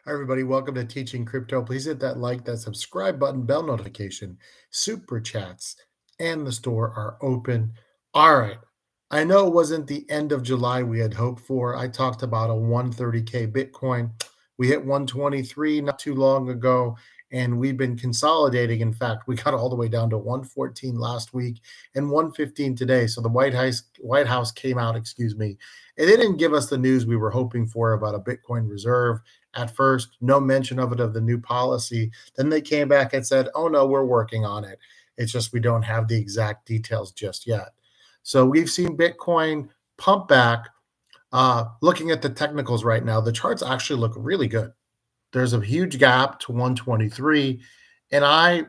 Hi, everybody. Welcome to Teaching Crypto. Please hit that like, that subscribe button, bell notification. Super chats and the store are open. All right. I know it wasn't the end of July we had hoped for. I talked about a 130K Bitcoin. We hit 123 not too long ago, and we've been consolidating. In fact, we got all the way down to 114 last week and 115 today. So the White House came out, excuse me, and they didn't give us the news we were hoping for about a Bitcoin reserve at first, no mention of it of the new policy. Then they came back and said, oh no, we're working on it. It's just we don't have the exact details just yet. So we've seen Bitcoin pump back. Looking at the technicals right now, the charts actually look really good. There's a huge gap to 123, and I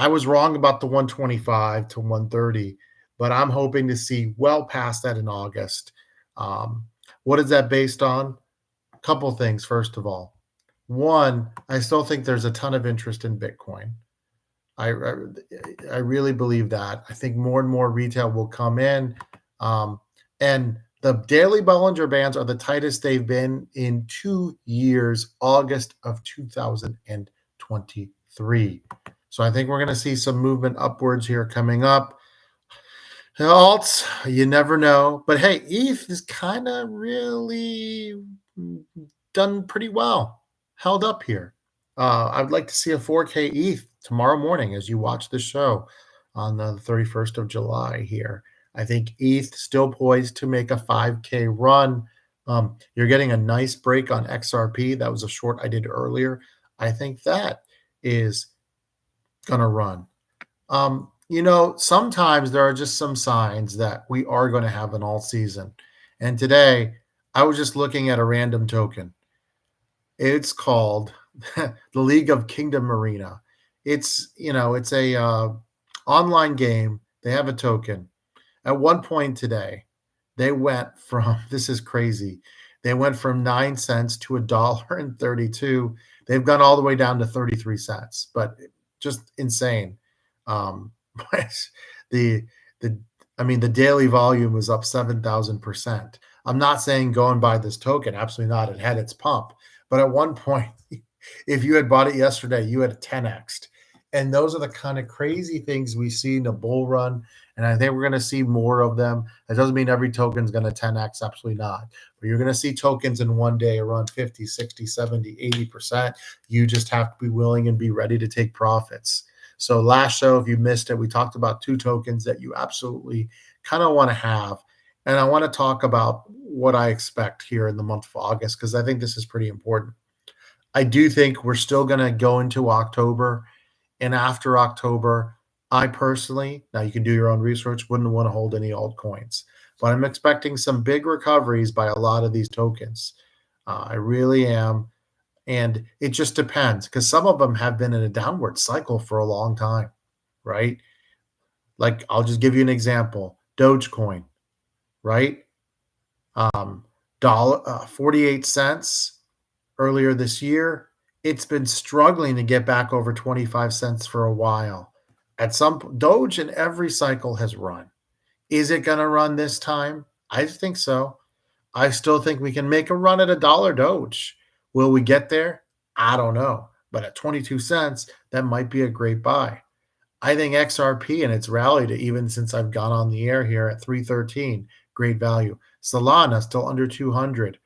was wrong about the 125 to 130, but I'm hoping to see well past that in August. Um, what is that based on? Couple things. First of all, one, I still think there's a ton of interest in Bitcoin. I I, I really believe that. I think more and more retail will come in, and the daily Bollinger Bands are the tightest they've been in 2 years, August of 2023. So I think we're going to see some movement upwards here coming up. Alts, you never know. But hey, ETH is kind of really done pretty well, held up here. I'd like to see a 4K ETH tomorrow morning as you watch the show on the 31st of July here. I think ETH still poised to make a 5K run. You're getting a nice break on XRP. That was a short I did earlier. I think that is going to run. Sometimes there are just some signs that we are going to have an all season. And today, I was just looking at a random token. It's called the League of Kingdom Arena. It's a online game. They have a token. At one point today, they went from this is crazy. They went from 9 cents to $1.32. They've gone all the way down to 33 cents, but just insane. Um, the the the daily volume was up 7,000%. I'm not saying go and buy this token. Absolutely not. It had its pump, but at one point, if you had bought it yesterday, you had a 10x. And those are the kind of crazy things we see in the bull run. And I think we're going to see more of them. That doesn't mean every token is going to 10x. Absolutely not. But you're going to see tokens in one day around 50, 60, 70, 80%. You just have to be willing and be ready to take profits. So last show, if you missed it, we talked about two tokens that you absolutely kind of want to have. And I want to talk about what I expect here in the month of August, because I think this is pretty important. I do think we're still going to go into October. And after October, I personally, now you can do your own research, wouldn't want to hold any altcoins. But I'm expecting some big recoveries by a lot of these tokens. I really am. And it just depends because some of them have been in a downward cycle for a long time, right? Like I'll just give you an example. Dogecoin, right? Dollar 48 cents earlier this year. It's been struggling to get back over 25 cents for a while. At some Doge in every cycle has run. Is it going to run this time? I think so. I still think we can make a run at $1 Doge. Will we get there? I don't know. But at 22 cents, that might be a great buy. I think XRP and its rallied even since I've gone on the air here at 313, great value. Solana still under 200.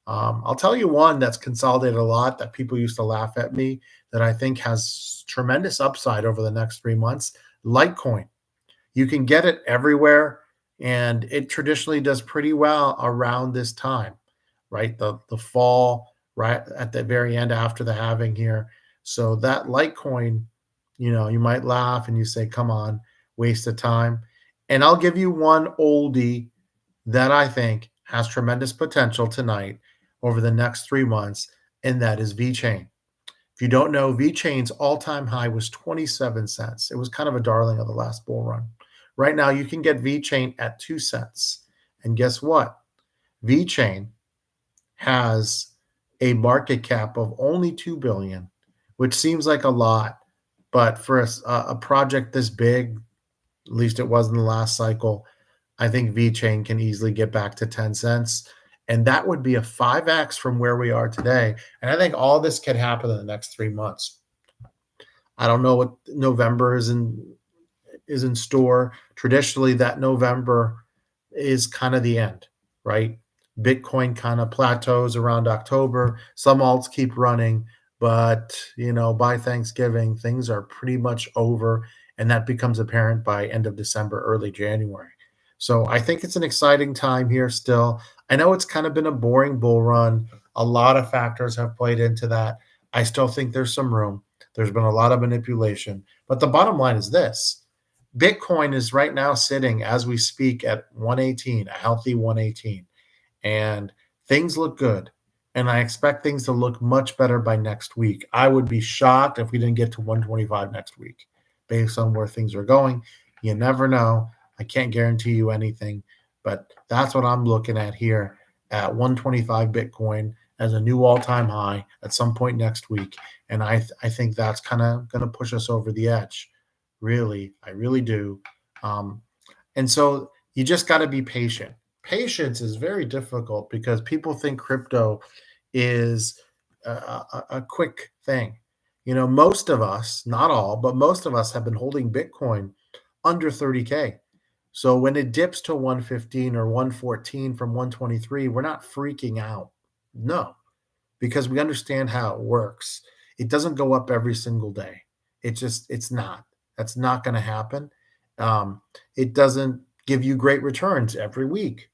I'll tell you one that's consolidated a lot that people used to laugh at me that I think has tremendous upside over the next 3 months. Litecoin. You can get it everywhere, and it traditionally does pretty well around this time, right? The fall, right at the very end after the halving here. So that Litecoin, you might laugh and you say, come on, waste of time. And I'll give you one oldie that I think has tremendous potential tonight over the next 3 months, and that is VeChain. If you don't know, VeChain's all-time high was 27 cents. It was kind of a darling of the last bull run. Right now, you can get VeChain at 2 cents. And guess what? VeChain has a market cap of only 2 billion, which seems like a lot, but for a project this big, at least it was in the last cycle, I think VeChain can easily get back to 10 cents. And that would be a 5x from where we are today. And I think all this could happen in the next 3 months. I don't know what November is in store. Traditionally, that November is kind of the end, right? Bitcoin kind of plateaus around October. Some alts keep running, but by Thanksgiving, things are pretty much over, and that becomes apparent by end of December, early January. So I think it's an exciting time here still. I know it's kind of been a boring bull run. A lot of factors have played into that. I still think there's some room. There's been a lot of manipulation, but the bottom line is this: Bitcoin is right now sitting as we speak at 118, a healthy 118, and things look good. And I expect things to look much better by next week. I would be shocked if we didn't get to 125 next week based on where things are going. You never know. I can't guarantee you anything, but that's what I'm looking at here at 125 Bitcoin as a new all-time high at some point next week. And I think that's kind of going to push us over the edge. Really, I really do. And so you just got to be patient. Patience is very difficult because people think crypto is a quick thing. Most of us, not all, but most of us have been holding Bitcoin under 30K. So when it dips to 115 or 114 from 123, we're not freaking out. No, because we understand how it works. It doesn't go up every single day. It's not. That's not going to happen. It doesn't give you great returns every week,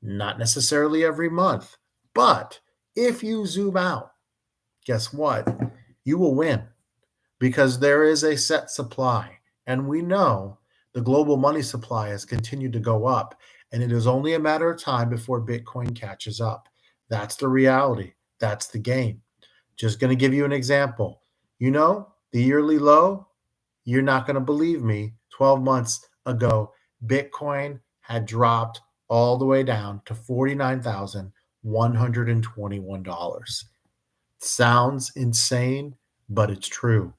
not necessarily every month. But if you zoom out, guess what? You will win because there is a set supply. And we know the global money supply has continued to go up. And it is only a matter of time before Bitcoin catches up. That's the reality. That's the game. Just going to give you an example. The yearly low, you're not going to believe me. 12 months ago, Bitcoin had dropped all the way down to $49,121. Sounds insane, but it's true.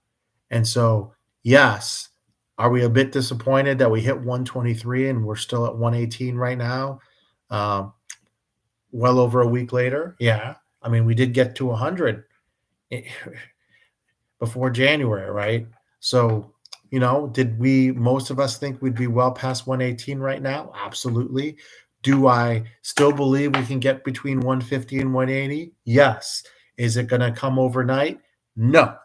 And so, yes, are we a bit disappointed that we hit 123 and we're still at 118 right now? Well over a week later? Yeah. I mean, we did get to 100 before January, right? So, did most of us think we'd be well past 118 right now? Absolutely. Do I still believe we can get between 150 and 180? Yes. Is it going to come overnight? No.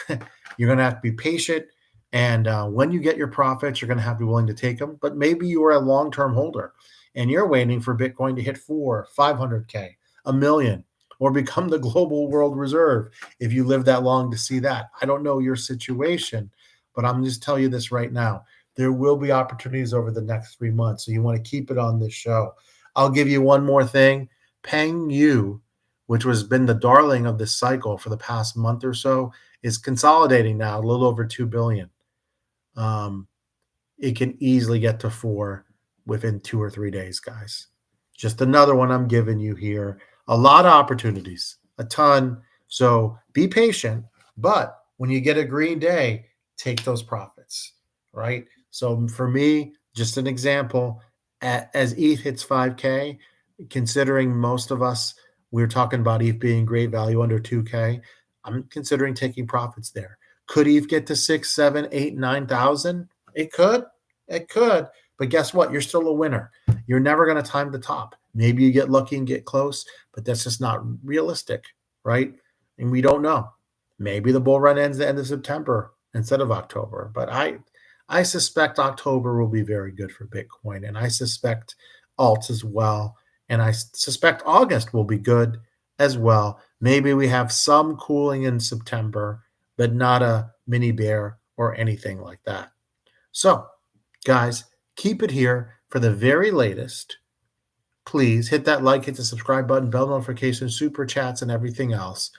You're going to have to be patient. And when you get your profits, you're going to have to be willing to take them. But maybe you are a long-term holder and you're waiting for Bitcoin to hit 500K, a million, or become the global world reserve if you live that long to see that. I don't know your situation, but I'm just telling you this right now. There will be opportunities over the next 3 months. So you want to keep it on this show. I'll give you one more thing. Peng Yu, which has been the darling of this cycle for the past month or so, is consolidating now a little over 2 billion. It can easily get to 4 within 2 or 3 days, guys. Just another one I'm giving you here. A lot of opportunities, a ton. So be patient, but when you get a green day, take those profits, right? So for me, just an example, as ETH hits 5K, considering most of us, we're talking about ETH being great value under 2K, I'm considering taking profits there. Could ETH get to 6, 7, 8, 9,000? It could. It could. But guess what? You're still a winner. You're never going to time the top. Maybe you get lucky and get close, but that's just not realistic, right? And we don't know. Maybe the bull run ends the end of September instead of October. But I suspect October will be very good for Bitcoin, and I suspect alts as well. And I suspect August will be good as well. Maybe we have some cooling in September, but not a mini bear or anything like that. So, guys, keep it here for the very latest. Please hit that like, hit the subscribe button, bell notifications, super chats, and everything else.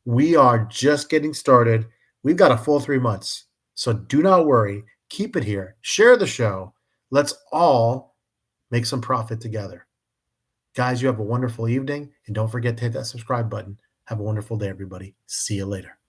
We are just getting started. We've got a full 3 months. So do not worry. Keep it here. Share the show. Let's all make some profit together. Guys, you have a wonderful evening. And don't forget to hit that subscribe button. Have a wonderful day, everybody. See you later.